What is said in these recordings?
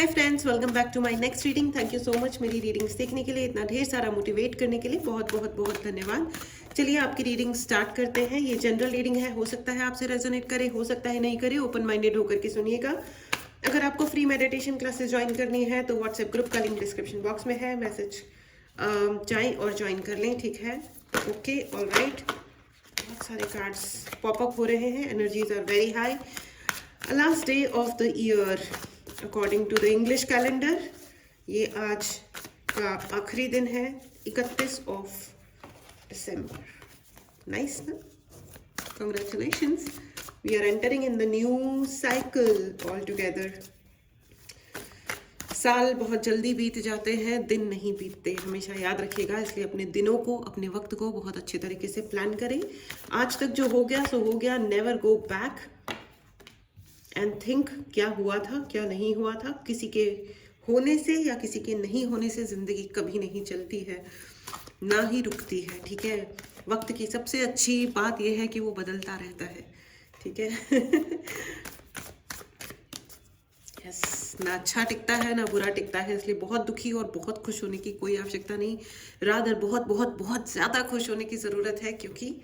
Hi friends, welcome back to my next reading. Thank you so much मेरी readings देखने के लिए, इतना ढेर सारा मोटिवेट करने के लिए बहुत बहुत बहुत धन्यवाद। चलिए आपकी रीडिंग स्टार्ट करते हैं। ये जनरल रीडिंग है, हो सकता है आपसे रेजोनेट करे, हो सकता है नहीं करे। ओपन माइंडेड होकर के सुनिएगा। अगर आपको फ्री मेडिटेशन क्लासेस ज्वाइन करनी है तो व्हाट्सएप ग्रुप का लिंक डिस्क्रिप्शन बॉक्स में है, मैसेज जाएँ और ज्वाइन कर लें, ठीक है। Okay, all right. बहुत सारे कार्ड्स पॉपअप हो रहे हैं, energies are very high. Last day of the year according to the English calendar, ये आज का आखिरी दिन है, 31 दिसंबर। नाइस ना, congratulations. We are entering in the new cycle all together. साल बहुत जल्दी बीत जाते हैं, दिन नहीं बीतते, हमेशा याद रखिएगा। इसलिए अपने दिनों को, अपने वक्त को बहुत अच्छे तरीके से प्लान करें। आज तक जो हो गया सो हो गया, never go back and think क्या हुआ था, क्या नहीं हुआ था। किसी के होने से या किसी के नहीं होने से ज़िंदगी कभी नहीं चलती है, ना ही रुकती है, ठीक है। वक्त की सबसे अच्छी बात यह है कि वो बदलता रहता है, ठीक है। यस, ना अच्छा टिकता है ना बुरा टिकता है। इसलिए बहुत दुखी और बहुत खुश होने की कोई आवश्यकता नहीं, रादर बहुत बहुत बहुत ज़्यादा खुश होने की ज़रूरत है। क्योंकि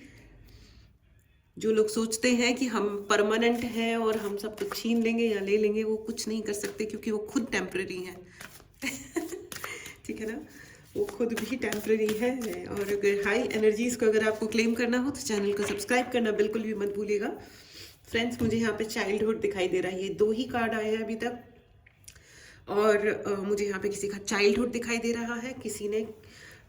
जो लोग सोचते हैं कि हम परमानेंट हैं और हम सब कुछ छीन लेंगे या ले लेंगे, वो कुछ नहीं कर सकते, क्योंकि वो खुद टेम्पररी हैं। ठीक है ना, वो खुद भी टेम्पररी है। और अगर हाई एनर्जीज को अगर आपको क्लेम करना हो तो चैनल को सब्सक्राइब करना बिल्कुल भी मत भूलिएगा। फ्रेंड्स, मुझे यहाँ पे चाइल्डहुड दिखाई दे रहा है, ये 2 ही कार्ड आए हैं अभी तक। और मुझे यहाँ पे किसी का चाइल्डहुड दिखाई दे रहा है। किसी ने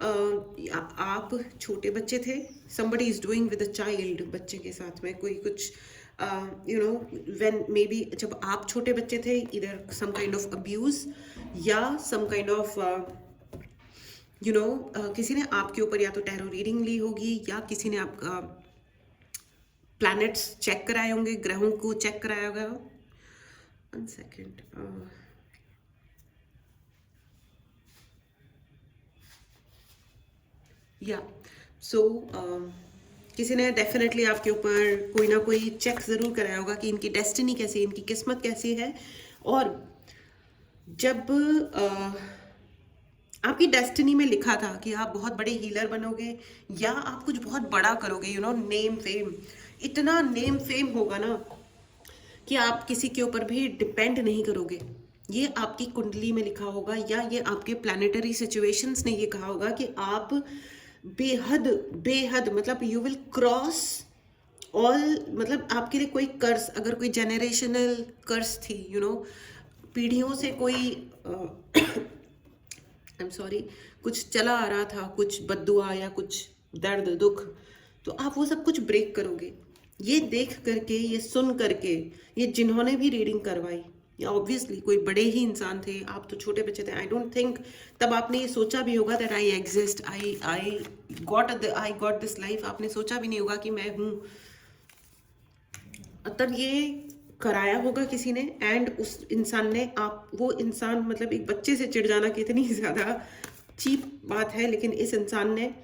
आप छोटे बच्चे थे, somebody is doing with a child, बच्चे के साथ में कोई कुछ when maybe जब आप छोटे बच्चे थे, either some kind of abuse या some kind of किसी ने आपके ऊपर या तो टैरो रीडिंग ली होगी, या किसी ने आपका प्लैनेट्स चेक कराए होंगे, ग्रहों को चेक कराया होगा। 1 सेकेंड। या सो किसी ने डेफिनेटली आपके ऊपर कोई ना कोई चेक ज़रूर कराया होगा कि इनकी डेस्टिनी कैसी है, इनकी किस्मत कैसी है। और जब आपकी डेस्टिनी में लिखा था कि आप बहुत बड़े हीलर बनोगे या आप कुछ बहुत बड़ा करोगे, नेम फेम, इतना नेम फेम होगा ना कि आप किसी के ऊपर भी डिपेंड नहीं करोगे। ये आपकी कुंडली में लिखा होगा, या ये आपके प्लानिटरी सिचुएशंस ने ये कहा होगा कि आप बेहद बेहद, मतलब यू विल क्रॉस ऑल, मतलब आपके लिए कोई कर्स, अगर कोई जेनरेशनल कर्स थी, पीढ़ियों से कोई आई एम सॉरी, कुछ चला आ रहा था, कुछ बद्दुआ या कुछ दर्द दुख, तो आप वो सब कुछ ब्रेक करोगे। ये देख करके, ये सुन करके, ये जिन्होंने भी रीडिंग करवाई, या ऑब्वियसली कोई बड़े ही इंसान थे, आप तो छोटे बच्चे थे। आई डोंट थिंक तब आपने ये सोचा भी होगा that I exist, I got this life. आपने सोचा भी नहीं होगा कि मैं हूँ। तब ये कराया होगा किसी ने, एंड उस इंसान ने, वो इंसान, मतलब एक बच्चे से चिढ़ जाना कितनी ज़्यादा चीप बात है, लेकिन इस इंसान ने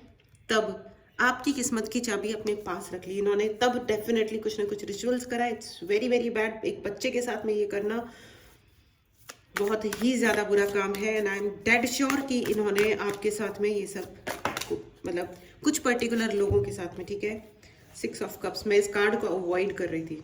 तब आपकी किस्मत की चाबी अपने पास रख ली। इन्होंने तब डेफिनेटली कुछ ना कुछ रिचुअल्स करा। It's very very bad. एक बच्चे के साथ में ये करना बहुत ही ज़्यादा बुरा काम है, and I am dead sure कि इन्होंने आपके साथ में ये सब, मतलब कुछ पर्टिकुलर लोगों के साथ में, ठीक है। 6 ऑफ कप्स, मैं इस कार्ड को अवॉइड कर रही थी।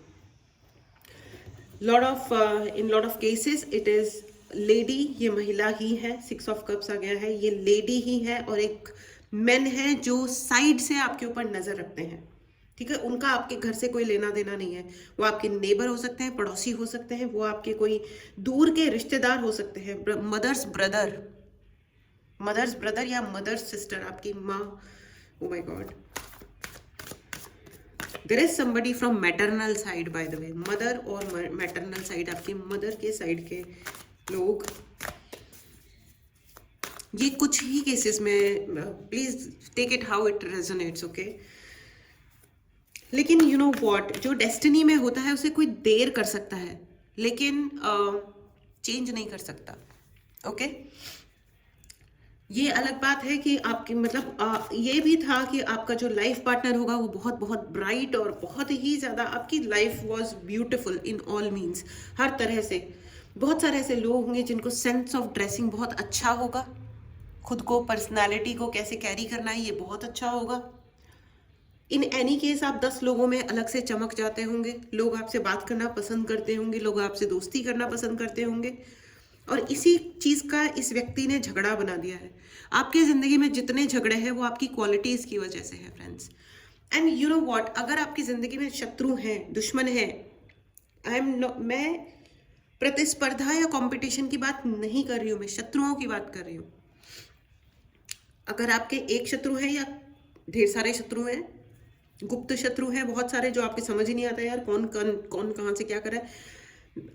In lot of cases it is lady, ये महिला ही है। 6 ऑफ कप्स आ गया है, ये लेडी ही है। और एक मेन है जो साइड से आपके ऊपर नज़र रखते हैं, ठीक है। उनका आपके घर से कोई लेना देना नहीं है। वो आपके नेबर हो सकते हैं, पड़ोसी हो सकते हैं, वो आपके कोई दूर के रिश्तेदार हो सकते हैं, मदर्स ब्रदर या मदर्स सिस्टर, आपकी माँ। Oh my god, there is somebody from maternal side, by the way, mother और मैटरनल साइड, आपकी मदर के साइड के लोग। ये कुछ ही केसेस में, please take it how it resonates, okay. लेकिन यू नो व्हाट, जो डेस्टिनी में होता है उसे कोई देर कर सकता है, लेकिन चेंज नहीं कर सकता, ओके। ये अलग बात है कि आपकी, मतलब ये भी था कि आपका जो लाइफ पार्टनर होगा वो बहुत बहुत ब्राइट और बहुत ही ज़्यादा, आपकी life was beautiful in all means, हर तरह से। बहुत सारे ऐसे लोग होंगे जिनको सेंस ऑफ ड्रेसिंग बहुत अच्छा होगा, खुद को, पर्सनालिटी को कैसे कैरी करना है ये बहुत अच्छा होगा। इन एनी केस आप 10 लोगों में अलग से चमक जाते होंगे, लोग आपसे बात करना पसंद करते होंगे, लोग आपसे दोस्ती करना पसंद करते होंगे, और इसी चीज़ का इस व्यक्ति ने झगड़ा बना दिया है। आपकी ज़िंदगी में जितने झगड़े हैं वो आपकी क्वालिटीज़ की वजह से है friends. And you know what, अगर आपकी ज़िंदगी में शत्रु हैं, दुश्मन हैं, मैं प्रतिस्पर्धा या कंपटीशन की बात नहीं कर रही हूँ, मैं शत्रुओं की बात कर रही हूँ। अगर आपके एक शत्रु है या ढेर सारे शत्रु हैं, गुप्त शत्रु हैं बहुत सारे, जो आपके समझ ही नहीं आता यार कौन कौन कौन कहाँ से क्या कर रहा है,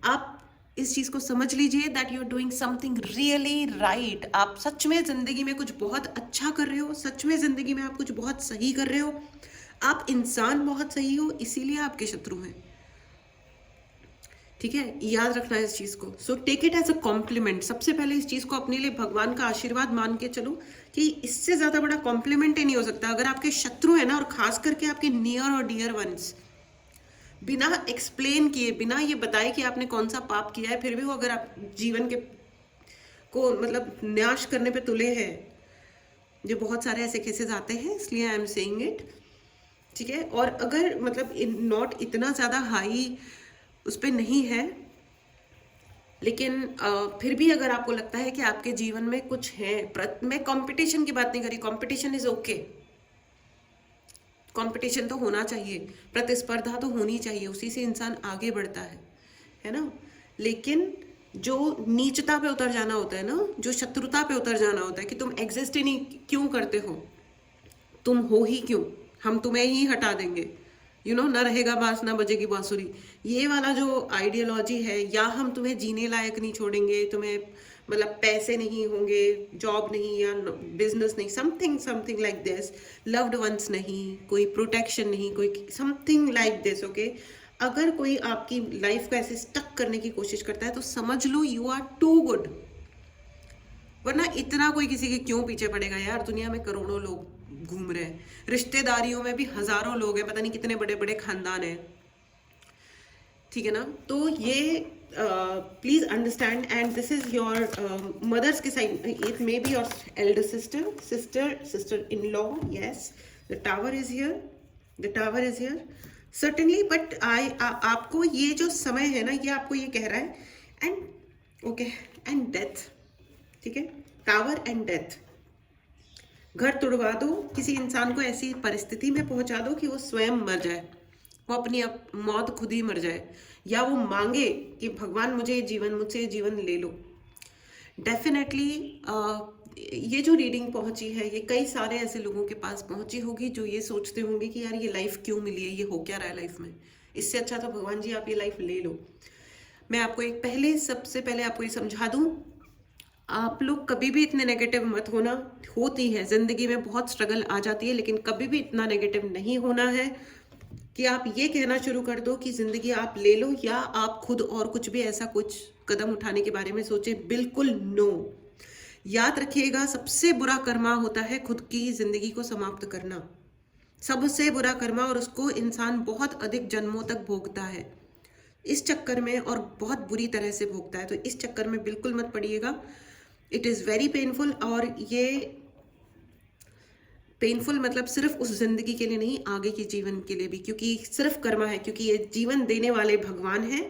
आप इस चीज़ को समझ लीजिए that you are doing something really right. आप सच में ज़िंदगी में कुछ बहुत अच्छा कर रहे हो, सच में ज़िंदगी में आप कुछ बहुत सही कर रहे हो, आप इंसान बहुत सही हो, इसीलिए आपके शत्रु हैं। ठीक है, याद रखना है इस चीज़ को। So take it as a compliment. सबसे पहले इस चीज़ को अपने लिए भगवान का आशीर्वाद मान के चलो कि इससे ज़्यादा बड़ा कॉम्प्लीमेंट ही नहीं हो सकता। अगर आपके शत्रु है ना, और खास करके आपके नियर और डियर वंस, बिना एक्सप्लेन किए, बिना ये बताए कि आपने कौन सा पाप किया है, फिर भी वो अगर आप जीवन के को मतलब नाश करने पे तुले हैं, जो बहुत सारे ऐसे केसेस आते हैं, इसलिए आई एम सेइंग इट। ठीक है, और अगर मतलब नॉट इतना ज़्यादा हाई उस पर नहीं है, लेकिन फिर भी अगर आपको लगता है कि आपके जीवन में कुछ है, मैं कंपटीशन की बात नहीं करी, कंपटीशन इज ओके, कंपटीशन तो होना चाहिए, प्रतिस्पर्धा तो होनी चाहिए, उसी से इंसान आगे बढ़ता है ना। लेकिन जो नीचता पे उतर जाना होता है ना, जो शत्रुता पे उतर जाना होता है कि तुम एग्जिस्ट ही नहीं क्यों करते हो, तुम हो ही क्यों, हम तुम्हें ही हटा देंगे, यू नो, ना रहेगा बांस ना बजेगी बांसुरी, ये वाला जो आइडियोलॉजी है, या हम तुम्हें जीने लायक नहीं छोड़ेंगे, तुम्हें मतलब पैसे नहीं होंगे, जॉब नहीं या बिजनेस नहीं, something something like this, loved ones नहीं, कोई प्रोटेक्शन नहीं, कोई समथिंग लाइक दिस। ओके, अगर कोई आपकी लाइफ को ऐसे स्टक करने की कोशिश करता है तो समझ लो यू आर टू गुड, वरना इतना कोई किसी के क्यों पीछे पड़ेगा यार। दुनिया में करोड़ों लोग घूम रहे हैं, रिश्तेदारियों में भी हजारों लोग हैं, पता नहीं कितने बड़े बड़े खानदान हैं, ठीक है ना। तो ये please understand, and this is your mothers के side, it may be your elder sister in law, yes, the tower is here, the tower is here certainly, but आपको ये जो समय है ना, ये आपको ये कह रहा है, एंड ओके, एंड डेथ, ठीक है, टावर एंड डेथ, घर तुड़वा दो, किसी इंसान को ऐसी परिस्थिति में पहुंचा दो कि वो स्वयं मर जाए, वो अपनी मौत खुद ही मर जाए, या वो मांगे कि भगवान मुझे जीवन, मुझसे जीवन ले लो। डेफिनेटली ये जो रीडिंग पहुंची है, ये कई सारे ऐसे लोगों के पास पहुंची होगी जो ये सोचते होंगे कि यार ये लाइफ क्यों मिली है, ये हो क्या रहा है लाइफ में, इससे अच्छा तो भगवान जी आप ये लाइफ ले लो। मैं आपको सबसे पहले आपको ये समझा दूं, आप लोग कभी भी इतने नेगेटिव मत होना। होती है जिंदगी में बहुत स्ट्रगल आ जाती है, लेकिन कभी भी इतना नेगेटिव नहीं होना है कि आप ये कहना शुरू कर दो कि जिंदगी आप ले लो, या आप खुद और कुछ भी ऐसा कुछ कदम उठाने के बारे में सोचे। बिल्कुल नो। याद रखिएगा, सबसे बुरा कर्मा होता है खुद की जिंदगी को समाप्त करना, सबसे बुरा कर्मा, और उसको इंसान बहुत अधिक जन्मों तक भोगता है इस चक्कर में, और बहुत बुरी तरह से भोगता है। तो इस चक्कर में बिल्कुल मत पड़िएगा, इट इज़ वेरी पेनफुल। और ये पेनफुल मतलब सिर्फ उस जिंदगी के लिए नहीं, आगे के जीवन के लिए भी, क्योंकि सिर्फ कर्मा है, क्योंकि ये जीवन देने वाले भगवान हैं,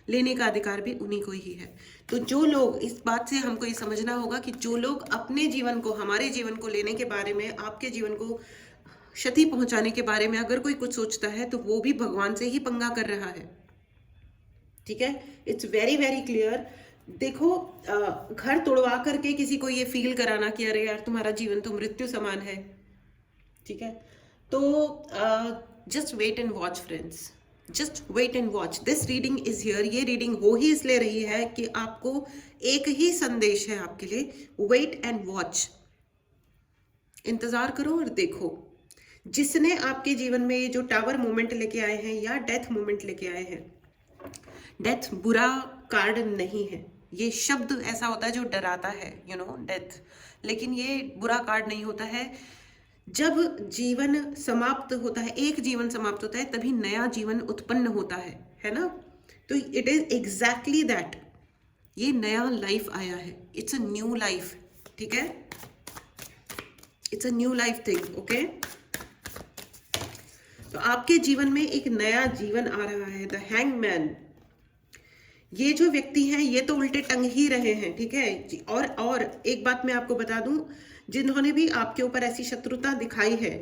लेने का अधिकार भी उन्हीं को ही है। तो जो लोग, इस बात से हमको ये समझना होगा कि जो लोग अपने जीवन को, हमारे जीवन को लेने के बारे में, आपके जीवन को क्षति पहुंचाने के बारे में अगर कोई कुछ सोचता है, तो वो भी भगवान से ही पंगा कर रहा है। ठीक है, इट्स वेरी वेरी क्लियर। देखो, घर तोड़वा करके किसी को ये फील कराना कि अरे यार तुम्हारा जीवन तो मृत्यु समान है, ठीक है, तो just wait and watch friends, just wait and watch, this reading is here. ये रीडिंग हो ही इसलिए रही है कि आपको एक ही संदेश है आपके लिए, वेट एंड वॉच, इंतजार करो और देखो। जिसने आपके जीवन में ये जो टावर मोमेंट लेके आए हैं या डेथ मोमेंट लेके आए हैं, डेथ बुरा कार्ड नहीं है, ये शब्द ऐसा होता है जो डराता है, यू नो, डेथ, लेकिन ये बुरा कार्ड नहीं होता है। जब जीवन समाप्त होता है, एक जीवन समाप्त होता है, तभी नया जीवन उत्पन्न होता है ना। तो इट इज एग्जैक्टली दैट, ये नया लाइफ आया है, इट्स अ न्यू लाइफ, ठीक है, it's a new life thing, okay. तो आपके जीवन में एक नया जीवन आ रहा है, द हैंगमैन। ये जो व्यक्ति हैं ये तो उल्टे टंग ही रहे हैं, ठीक है जी। और एक बात मैं आपको बता दूं, जिन्होंने भी आपके ऊपर ऐसी शत्रुता दिखाई है,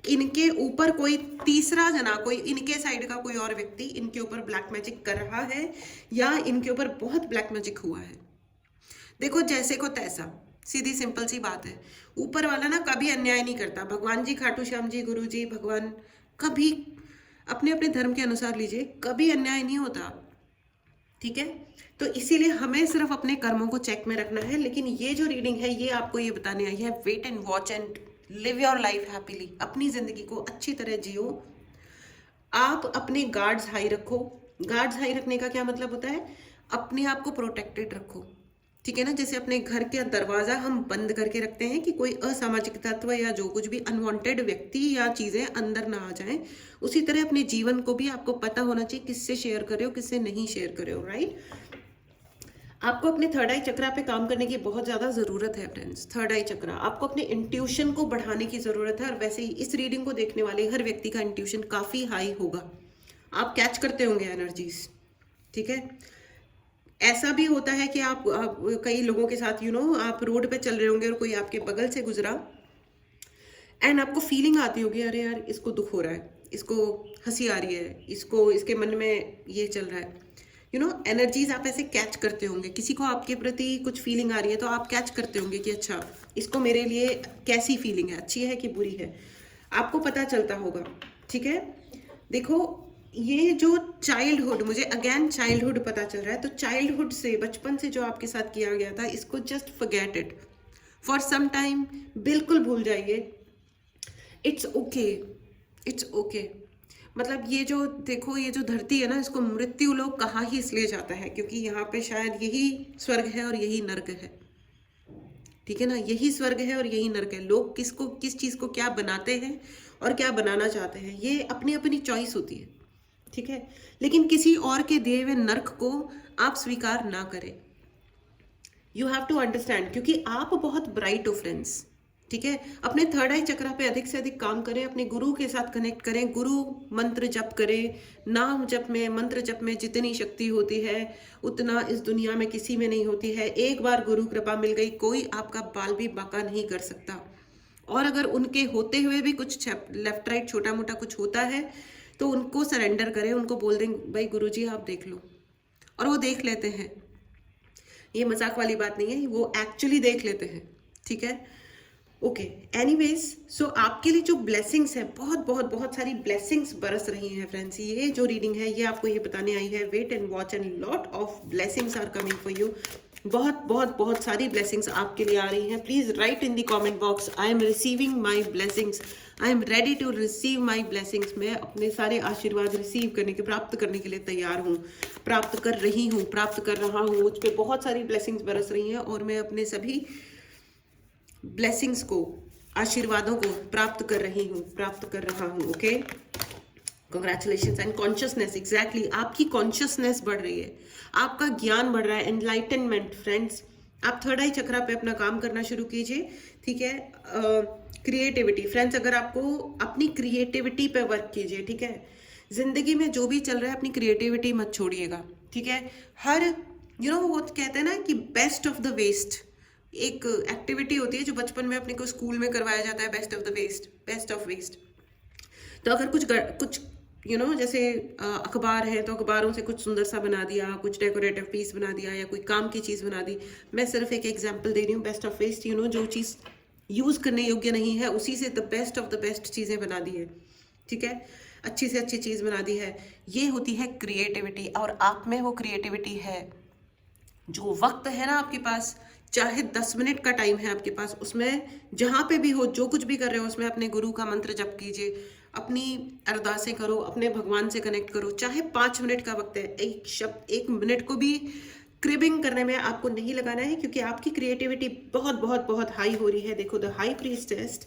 इनके ऊपर कोई तीसरा जना, कोई इनके साइड का कोई और व्यक्ति इनके ऊपर ब्लैक मैजिक कर रहा है, या इनके ऊपर बहुत ब्लैक मैजिक हुआ है। देखो, जैसे को तैसा, सीधी सिंपल सी बात है। ऊपर वाला ना कभी अन्याय नहीं करता। भगवान जी, खाटू श्याम जी, गुरु जी, भगवान कभी अपने अपने धर्म के अनुसार लीजिए, कभी अन्याय नहीं होता, ठीक है। तो इसीलिए हमें सिर्फ अपने कर्मों को चेक में रखना है। लेकिन ये जो रीडिंग है ये आपको ये बताने आई है, wait and watch and live your life happily. अपनी जिंदगी को अच्छी तरह जियो। आप अपने गार्ड्स हाई रखो। गार्ड्स हाई रखने का क्या मतलब होता है? अपने आप को प्रोटेक्टेड रखो, ठीक है ना। जैसे अपने घर का दरवाजा हम बंद करके रखते हैं कि कोई असामाजिक तत्व या जो कुछ भी अनवांटेड व्यक्ति या चीजें अंदर ना आ जाएं, उसी तरह अपने जीवन को भी आपको पता होना चाहिए किससे शेयर करे हो, किससे नहीं शेयर करे हो, राइट। आपको अपने थर्ड आई चक्रा पे काम करने की बहुत ज्यादा जरूरत है फ्रेंड्स। थर्ड आई चक्रा, आपको अपने इंट्यूशन को बढ़ाने की जरूरत है। और वैसे ही इस रीडिंग को देखने वाले हर व्यक्ति का इंट्यूशन काफी हाई होगा, आप कैच करते होंगे एनर्जीज, ठीक है। ऐसा भी होता है कि आप कई लोगों के साथ आप रोड पे चल रहे होंगे और कोई आपके बगल से गुजरा एंड आपको फीलिंग आती होगी, अरे यार इसको दुख हो रहा है, इसको हंसी आ रही है, इसको इसके मन में ये चल रहा है, एनर्जीज आप ऐसे कैच करते होंगे। किसी को आपके प्रति कुछ फीलिंग आ रही है तो आप कैच करते होंगे कि अच्छा इसको मेरे लिए कैसी फीलिंग है, अच्छी है कि बुरी है, आपको पता चलता होगा, ठीक है। देखो, ये जो चाइल्डहुड, मुझे अगेन चाइल्डहुड पता चल रहा है, तो चाइल्डहुड से, बचपन से जो आपके साथ किया गया था, इसको just forget it for some time, बिल्कुल भूल जाइए। It's okay, it's okay. मतलब ये जो देखो, ये जो धरती है ना, इसको मृत्यु लोक कहा ही इसलिए जाता है क्योंकि यहाँ पे शायद यही स्वर्ग है और यही नर्क है, ठीक है ना। यही स्वर्ग है और यही नर्क है। लोग किसको, किस चीज को क्या बनाते हैं और क्या बनाना चाहते हैं, ये अपनी अपनी चॉइस होती है, ठीक है। लेकिन किसी और के दिए हुए नर्क को आप स्वीकार ना करें। यू हैव टू अंडरस्टैंड, क्योंकि आप बहुत ब्राइट हो फ्रेंड्स, ठीक है। अपने थर्ड आई चक्रा पे अधिक से अधिक काम करें, अपने गुरु के साथ कनेक्ट करें, गुरु मंत्र जप करें। नाम जप में, मंत्र जप में जितनी शक्ति होती है उतना इस दुनिया में किसी में नहीं होती है। एक बार गुरु कृपा मिल गई, कोई आपका बाल भी बांका नहीं कर सकता। और अगर उनके होते हुए भी कुछ लेफ्ट राइट छोटा मोटा कुछ होता है तो उनको सरेंडर करें, उनको बोल दें भाई गुरुजी आप देख लो, और वो देख लेते हैं। ये मजाक वाली बात नहीं है, वो एक्चुअली देख लेते हैं, ठीक है। ओके, एनीवेज, सो आपके लिए जो ब्लेसिंग्स है, बहुत बहुत बहुत सारी ब्लेसिंग्स बरस रही हैं फ्रेंड्स। ये जो रीडिंग है ये आपको ये बताने आई है, wait and watch and lot of blessings are coming for you. बहुत बहुत बहुत सारी ब्लेसिंग्स आपके लिए आ रही हैं। Please write in the comment box, I am receiving my blessings, I am ready to receive my blessings. मैं अपने सारे आशीर्वाद रिसीव करने के, प्राप्त करने के लिए तैयार हूँ, प्राप्त कर रही हूँ, प्राप्त कर रहा हूँ। मुझ पर बहुत सारी ब्लेसिंग्स बरस रही हैं और मैं अपने सभी ब्लेसिंग्स को, आशीर्वादों को प्राप्त कर रही हूँ, प्राप्त कर रहा हूँ, okay. Congratulations and consciousness, exactly, आपकी कॉन्शियसनेस बढ़ रही है, आपका ज्ञान बढ़ रहा है, एनलाइटनमेंट फ्रेंड्स। आप थर्ड आई चक्रा पे अपना काम करना शुरू कीजिए, ठीक है। क्रिएटिविटी फ्रेंड्स, अगर आपको अपनी क्रिएटिविटी पे वर्क कीजिए, ठीक है। जिंदगी में जो भी चल रहा है अपनी क्रिएटिविटी मत छोड़िएगा, ठीक है। हर वो कहते हैं ना कि बेस्ट ऑफ द वेस्ट, एक एक्टिविटी होती है जो बचपन में अपने को स्कूल में करवाया जाता है, best of the waste, best of waste. तो अगर कुछ जैसे अखबार है तो अखबारों से कुछ सुंदर सा बना दिया, कुछ डेकोरेटिव पीस बना दिया या कोई काम की चीज़ बना दी। मैं सिर्फ एक एग्जांपल दे रही हूँ, बेस्ट ऑफ वेस्ट, जो चीज़ यूज़ करने योग्य नहीं है उसी से the best of the best चीज़ें बना दी है, ठीक है। अच्छी से अच्छी चीज़ बना दी है, ये होती है क्रिएटिविटी। और आप में वो क्रिएटिविटी है। जो वक्त है ना आपके पास, चाहे 10 मिनट का टाइम है आपके पास, उसमें जहाँ पे भी हो, जो कुछ भी कर रहे हो, उसमें अपने गुरु का मंत्र जप कीजिए, अपनी अरदासें करो, अपने भगवान से कनेक्ट करो। चाहे 5 मिनट का वक्त है, एक शब्द, 1 मिनट को भी क्रिबिंग करने में आपको नहीं लगाना है, क्योंकि आपकी क्रिएटिविटी बहुत बहुत बहुत हाई हो रही है। देखो, द हाई प्रीस्टेस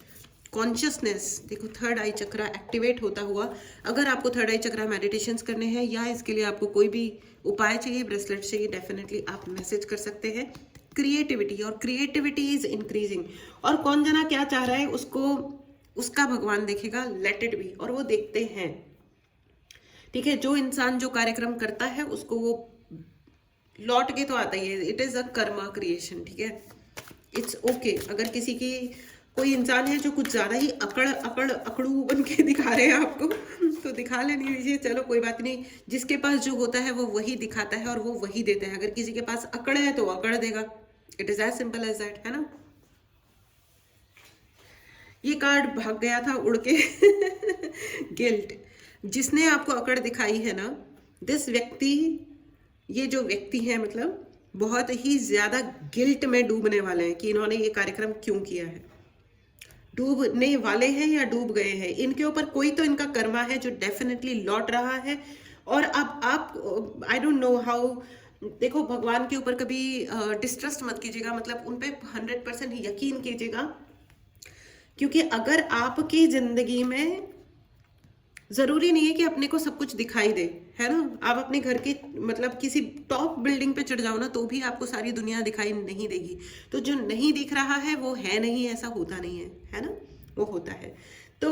कॉन्शियसनेस, देखो थर्ड आई चक्रा एक्टिवेट होता हुआ। अगर आपको थर्ड आई चक्रा मेडिटेशंस करने हैं या इसके लिए आपको कोई भी उपाय चाहिए, ब्रेसलेट चाहिए, डेफिनेटली आप मैसेज कर सकते हैं। क्रिएटिविटी, और क्रिएटिविटी इज इंक्रीजिंग। और कौन जना क्या चाह रहा है उसको उसका भगवान देखेगा, लेट इट बी, और वो देखते हैं। ठीक है, जो इंसान जो कार्यक्रम करता है उसको वो लौट के तो आता ही है। It is a Karma creation. ठीक है, इट्स ओके। अगर किसी की कोई इंसान है जो कुछ ज्यादा ही अकड़ू बन के दिखा रहे हैं आपको, तो दिखा लेनी दीजिए, चलो कोई बात नहीं। जिसके पास जो होता है वो वही दिखाता है और वो वही देता है। अगर किसी के पास अकड़ है तो वो अकड़ देगा। It is as simple as that, है ना। ये कार्ड भाग गया था उड़ के। गिल्ट, जिसने आपको अकड़ दिखाई है ना, दिस व्यक्ति, ये जो व्यक्ति है मतलब बहुत ही ज्यादा गिल्ट में डूबने वाले हैं कि इन्होंने ये कार्यक्रम क्यों किया है। डूबने वाले हैं या डूब गए हैं, इनके ऊपर कोई तो इनका कर्मा है जो डेफिनेटली लौट रहा है। और अब आप, आई डोंट नो हाउ, देखो भगवान के ऊपर कभी डिस्ट्रस्ट मत कीजिएगा, मतलब उन पे 100% यकीन कीजिएगा। क्योंकि अगर आपकी जिंदगी में जरूरी नहीं है कि अपने को सब कुछ दिखाई दे, है ना। आप अपने घर के मतलब किसी टॉप बिल्डिंग पे चढ़ जाओ ना, तो भी आपको सारी दुनिया दिखाई नहीं देगी। तो जो नहीं दिख रहा है वो है नहीं, ऐसा होता नहीं है ना, वो होता है। तो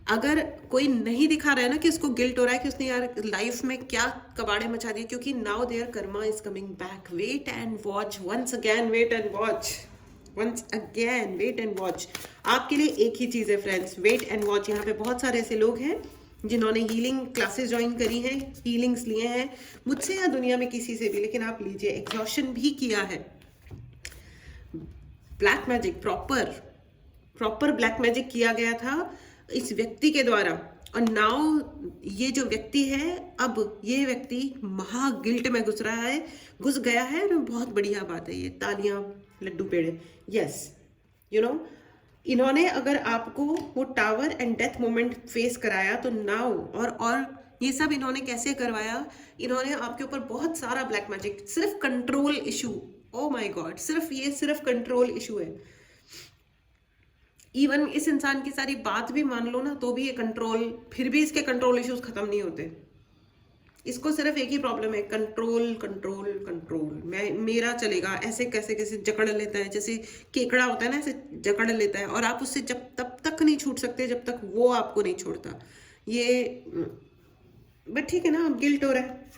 अगर कोई नहीं दिखा रहा है ना कि उसको गिल्ट हो रहा है कि उसने यार लाइफ में क्या कबाड़े मचा दिए, क्योंकि now their karma is coming back. Wait and watch, once again wait and watch, once again wait and watch. आपके लिए एक ही चीज़ है फ्रेंड्स, वेट एंड वॉच। यहाँ पे बहुत सारे ऐसे लोग हैं जिन्होंने हीलिंग क्लासेस ज्वाइन करी हैं, हीलिंग्स लिए हैं मुझसे या दुनिया में किसी से भी, लेकिन आप लीजिए, एग्जॉशन भी किया है। Black magic, proper black magic किया गया था इस व्यक्ति के द्वारा। और नाउ ये जो व्यक्ति है, अब ये व्यक्ति महा गिल्ट में घुस गया है। बहुत बढ़िया बात है ये, तालियां, लड्डू पेड़े, यस। यू नो, इन्होंने अगर आपको वो tower and death moment face कराया तो नाउ, और ये सब इन्होंने कैसे करवाया, इन्होंने आपके ऊपर बहुत सारा ब्लैक मैजिक, सिर्फ control issue, O my God, सिर्फ कंट्रोल इशू है। इवन इस इंसान की सारी बात भी मान लो ना, तो भी ये कंट्रोल, फिर भी इसके कंट्रोल इश्यूज खत्म नहीं होते। इसको सिर्फ एक ही प्रॉब्लम है, कंट्रोल कंट्रोल कंट्रोल। मेरा चलेगा, ऐसे कैसे कैसे जकड़ लेता है, जैसे केकड़ा होता है ना, ऐसे जकड़ लेता है। और आप उससे जब तब तक नहीं छूट सकते जब तक वो आपको नहीं छोड़ता। ये बट ठीक है ना, अब गिल्ट हो रहा है।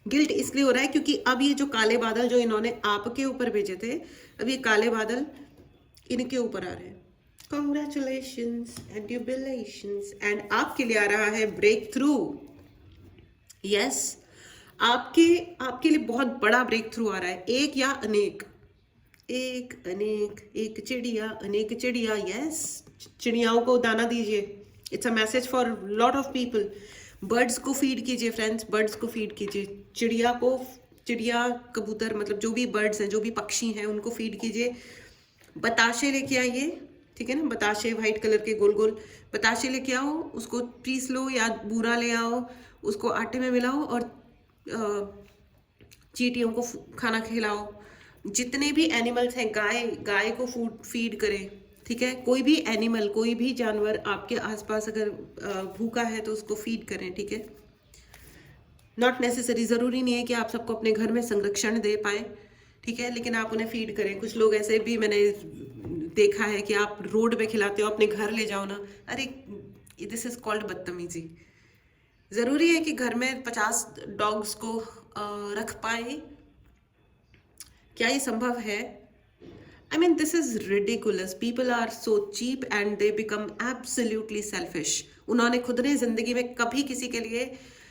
गिल्ट इसलिए हो रहा है क्योंकि अब ये जो काले बादल जो इन्होंने आपके ऊपर भेजे थे, अब ये काले बादल इनके ऊपर आ रहे हैं। कॉन्ग्रेचुलेशंस एंड जुबिलेशंस, एंड आपके लिए आ रहा है ब्रेक थ्रू। यस, आपके लिए बहुत बड़ा ब्रेक थ्रू आ रहा है। एक या अनेक, एक चिड़िया, अनेक चिड़िया। यस, चिड़ियाओं को दाना दीजिए। It's a message for lot of people. Birds को फीड कीजिए फ्रेंड्स, बर्ड्स को फीड कीजिए। चिड़िया, कबूतर, मतलब जो भी बर्ड्स हैं, जो भी पक्षी हैं, उनको फीड कीजिए। बताशे लेके आइए, ठीक है ना, बताशे वाइट कलर के गोल गोल बताशे लेके आओ, उसको पीस लो या बूरा ले आओ, उसको आटे में मिलाओ और चींटियों को खाना खिलाओ। जितने भी एनिमल्स हैं, गाय को फीड करें, ठीक है। कोई भी एनिमल, कोई भी जानवर आपके आसपास अगर भूखा है तो उसको फीड करें, ठीक है। नॉट नेसेसरी, ज़रूरी नहीं है कि आप सबको अपने घर में संरक्षण दे पाए, ठीक है, लेकिन आप उन्हें फीड करें। कुछ लोग ऐसे भी मैंने देखा है कि आप रोड पे खिलाते हो, अपने घर ले जाओ ना। अरे दिस इज कॉल्ड बदतमीजी। ज़रूरी है कि घर में 50 डॉग्स को रख पाए? क्या ये संभव है? I mean, this is ridiculous. People are so cheap and they become absolutely selfish. उन्होंने खुद ने जिंदगी में कभी किसी के लिए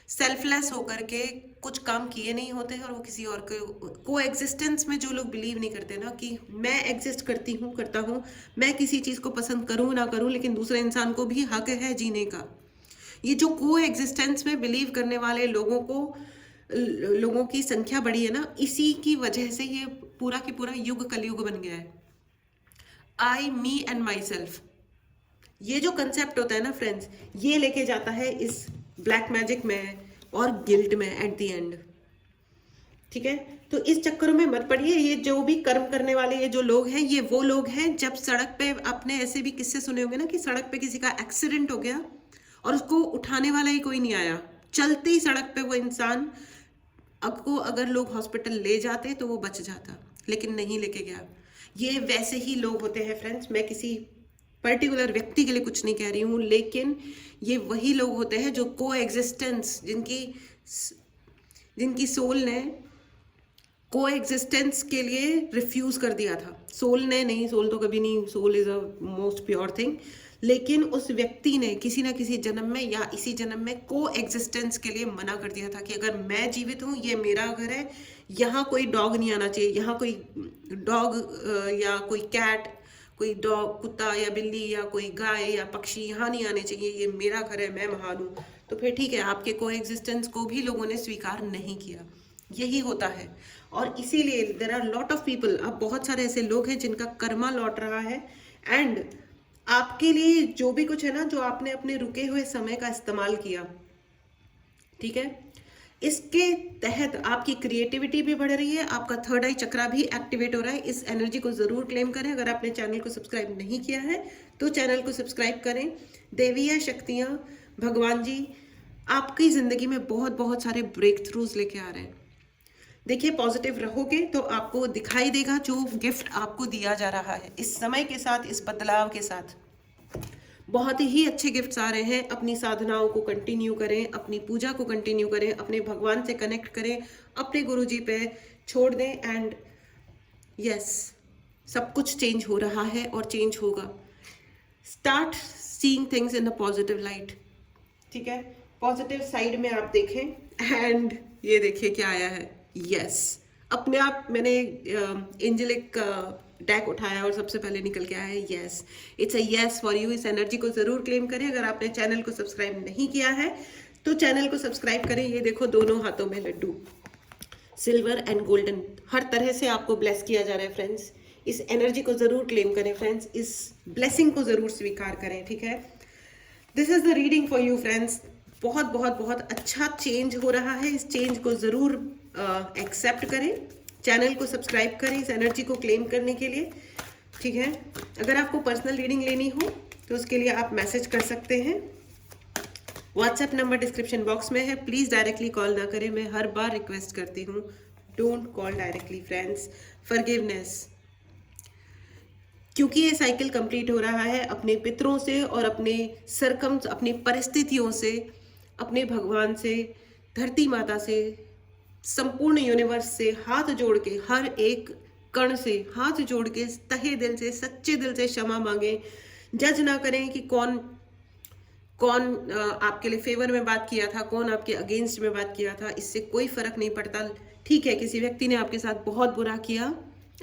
सेल्फलेस होकर के कुछ काम किए नहीं होते हैं, और वो किसी और को एग्जिस्टेंस में जो लोग बिलीव नहीं करते ना कि मैं एग्जिस्ट करता हूँ, मैं किसी चीज़ को पसंद करूँ ना करूँ, लेकिन दूसरे इंसान को भी हक है जीने का। ये जो को एग्जिस्टेंस में बिलीव करने वाले लोगों की संख्या बढ़ी है ना, इसी की वजह से ये पूरा की पूरा युग कलयुग बन गया है। आई, मी एंड माई सेल्फ, ये जो कंसेप्ट होता है ना फ्रेंड्स, ये लेके जाता है इस ब्लैक मैजिक में और गिल्ट में एट द एंड, ठीक है। तो इस चक्करों में मत पड़िए। ये जो भी कर्म करने वाले ये जो लोग हैं, ये वो लोग हैं जब सड़क पे, आपने ऐसे भी किस्से सुने होंगे ना कि सड़क पे किसी का एक्सीडेंट हो गया और उसको उठाने वाला ही कोई नहीं आया, चलते ही सड़क पे वो इंसान को अगर लोग हॉस्पिटल ले जाते तो वो बच जाता, लेकिन नहीं लेके गया। ये वैसे ही लोग होते हैं फ्रेंड्स। मैं किसी पर्टिकुलर व्यक्ति के लिए कुछ नहीं कह रही हूँ, लेकिन ये वही लोग होते हैं जो को एग्जिस्टेंस, जिनकी सोल ने को एग्जिस्टेंस के लिए रिफ्यूज कर दिया था। सोल ने नहीं, सोल तो कभी नहीं, soul is a most pure thing, लेकिन उस व्यक्ति ने किसी ना किसी जन्म में या इसी जन्म में को एग्जिस्टेंस के लिए मना कर दिया था कि अगर मैं जीवित हूँ, ये मेरा घर है, यहाँ कोई डॉग नहीं आना चाहिए, यहाँ कोई डॉग या कोई कैट, कोई डॉग, कुत्ता या बिल्ली या कोई गाय या पक्षी यहाँ नहीं आने चाहिए, ये मेरा घर है, मैं महान हूँ। तो फिर ठीक है, आपके को एग्जिस्टेंस को भी लोगों ने स्वीकार नहीं किया। यही होता है। और इसीलिए there are lot of people, अब बहुत सारे ऐसे लोग हैं जिनका कर्मा लौट रहा है, एंड आपके लिए जो भी कुछ है ना, जो आपने अपने रुके हुए समय का इस्तेमाल किया, ठीक है, इसके तहत आपकी क्रिएटिविटी भी बढ़ रही है, आपका थर्ड आई चक्रा भी एक्टिवेट हो रहा है। इस एनर्जी को जरूर क्लेम करें। अगर आपने चैनल को सब्सक्राइब नहीं किया है तो चैनल को सब्सक्राइब करें। देवियाँ शक्तियाँ, भगवान जी आपकी जिंदगी में बहुत बहुत सारे ब्रेक थ्रूज लेके आ रहे हैं। देखिए, पॉजिटिव रहोगे तो आपको दिखाई देगा जो गिफ्ट आपको दिया जा रहा है इस समय के साथ, इस बदलाव के साथ। बहुत ही अच्छे गिफ्ट्स आ रहे हैं। अपनी साधनाओं को कंटिन्यू करें, अपनी पूजा को कंटिन्यू करें, अपने भगवान से कनेक्ट करें, अपने गुरुजी पे छोड़ दें, एंड यस, सब कुछ चेंज हो रहा है और चेंज होगा। Start seeing things in a positive light, ठीक है, पॉजिटिव साइड में आप देखें। एंड ये देखिए क्या आया है, यस, अपने आप मैंने एंजेलिक डेक उठाया और सबसे पहले निकल के आया है yes. It's a yes for you. इस एनर्जी को जरूर क्लेम करें। अगर आपने चैनल को सब्सक्राइब नहीं किया है तो चैनल को सब्सक्राइब करें। ये देखो, दोनों हाथों में लड्डू, सिल्वर एंड गोल्डन, हर तरह से आपको ब्लेस किया जा रहा है फ्रेंड्स। इस एनर्जी को जरूर क्लेम करें फ्रेंड्स, इस ब्लेसिंग को जरूर स्वीकार करें, ठीक है। This is the reading for you friends. बहुत बहुत बहुत अच्छा चेंज हो रहा है। इस चेंज को जरूर एक्सेप्ट करें, चैनल को सब्सक्राइब करें इस एनर्जी को क्लेम करने के लिए, ठीक है। अगर आपको पर्सनल रीडिंग लेनी हो तो उसके लिए आप मैसेज कर सकते हैं। व्हाट्सएप नंबर डिस्क्रिप्शन बॉक्स में है। प्लीज़ डायरेक्टली कॉल ना करें, मैं हर बार रिक्वेस्ट करती हूँ, don't call directly friends. Forgiveness, क्योंकि ये साइकिल कंप्लीट हो रहा है अपने पितरों से और अपनी परिस्थितियों से, अपने भगवान से, धरती माता से, संपूर्ण यूनिवर्स से हाथ जोड़ के, हर एक कण से हाथ जोड़ के तहे दिल से, सच्चे दिल से क्षमा मांगे। जज ना करें कि कौन आपके लिए फेवर में बात किया था, कौन आपके अगेंस्ट में बात किया था, इससे कोई फर्क नहीं पड़ता। ठीक है, किसी व्यक्ति ने आपके साथ बहुत बुरा किया,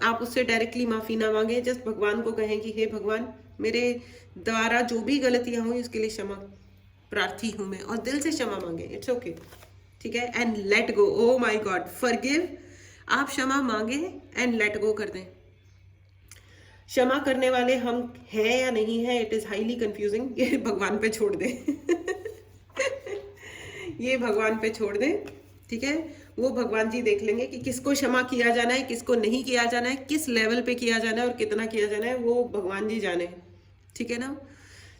आप उससे डायरेक्टली माफी ना मांगे, जस्ट भगवान को कहें कि हे भगवान, मेरे द्वारा जो भी गलतियां हुई उसके लिए क्षमा प्रार्थी हूं मैं, और दिल से क्षमा मांगे। इट्स ओके, ठीक है, and let go. O my God, forgive. आप क्षमा मांगे एंड लेट गो कर दें। क्षमा करने वाले हम हैं या नहीं है, इट इज हाईली कंफ्यूजिंग। ये भगवान पे छोड़ दें ये भगवान पे छोड़ दें, ठीक है। वो भगवान जी देख लेंगे कि किसको क्षमा किया जाना है, किसको नहीं किया जाना है, किस लेवल पे किया जाना है और कितना किया जाना है, वो भगवान जी जाने, ठीक है ना।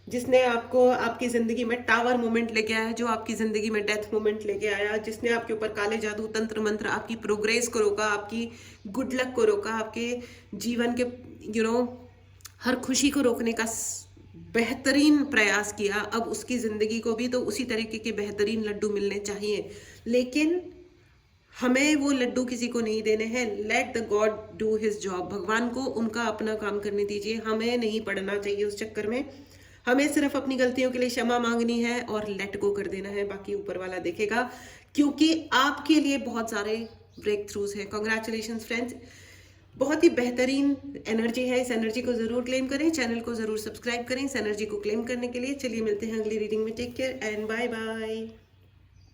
जिसने आपको आपकी ज़िंदगी में टावर मोमेंट लेके आया, जो आपकी ज़िंदगी में डेथ मोमेंट लेके आया, जिसने आपके ऊपर काले जादू, तंत्र मंत्र, आपकी प्रोग्रेस को रोका, आपकी गुड लक को रोका, आपके जीवन के हर खुशी को रोकने का बेहतरीन प्रयास किया, अब उसकी ज़िंदगी को भी तो उसी तरीके के बेहतरीन लड्डू मिलने चाहिए। लेकिन हमें वो लड्डू किसी को नहीं देने हैं। Let the God do his job. भगवान को उनका अपना काम करने दीजिए, हमें नहीं पड़ना चाहिए उस चक्कर में। हमें सिर्फ अपनी गलतियों के लिए क्षमा मांगनी है और लेट गो कर देना है, बाकी ऊपर वाला देखेगा, क्योंकि आपके लिए बहुत सारे ब्रेक थ्रूज हैं। कॉन्ग्रेचुलेशंस फ्रेंड्स, बहुत ही बेहतरीन एनर्जी है। इस एनर्जी को जरूर क्लेम करें, चैनल को जरूर सब्सक्राइब करें इस एनर्जी को क्लेम करने के लिए। चलिए मिलते हैं अगली रीडिंग में। Take care and bye bye.